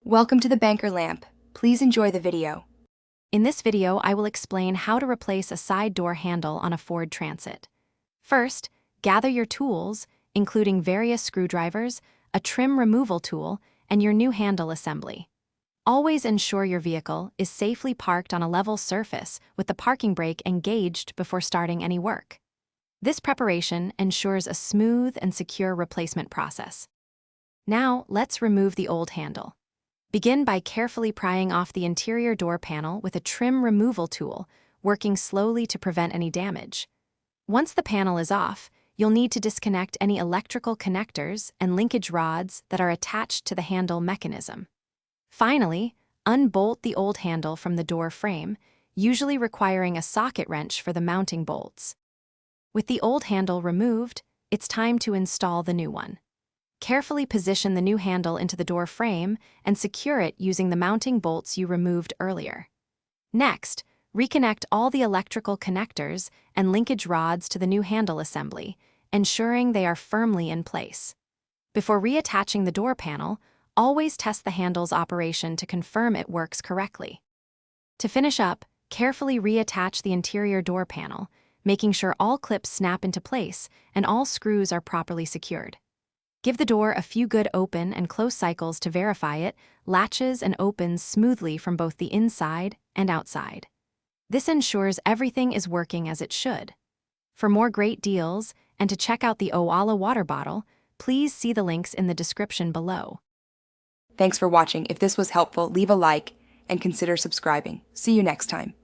Welcome to the Banker Lamp. Please enjoy the video. In this video, I will explain how to replace a side door handle on a Ford Transit. First, gather your tools, including various screwdrivers, a trim removal tool, and your new handle assembly. Always ensure your vehicle is safely parked on a level surface with the parking brake engaged before starting any work. This preparation ensures a smooth and secure replacement process. Now, let's remove the old handle. Begin by carefully prying off the interior door panel with a trim removal tool, working slowly to prevent any damage. Once the panel is off, you'll need to disconnect any electrical connectors and linkage rods that are attached to the handle mechanism. Finally, unbolt the old handle from the door frame, usually requiring a socket wrench for the mounting bolts. With the old handle removed, it's time to install the new one. Carefully position the new handle into the door frame and secure it using the mounting bolts you removed earlier. Next, reconnect all the electrical connectors and linkage rods to the new handle assembly, ensuring they are firmly in place. Before reattaching the door panel, always test the handle's operation to confirm it works correctly. To finish up, carefully reattach the interior door panel, making sure all clips snap into place and all screws are properly secured. Give the door a few good open and close cycles to verify it latches and opens smoothly from both the inside and outside. This ensures everything is working as it should. For more great deals and to check out the Owala water bottle, please see the links in the description below. Thanks for watching. If this was helpful, leave a like and consider subscribing. See you next time.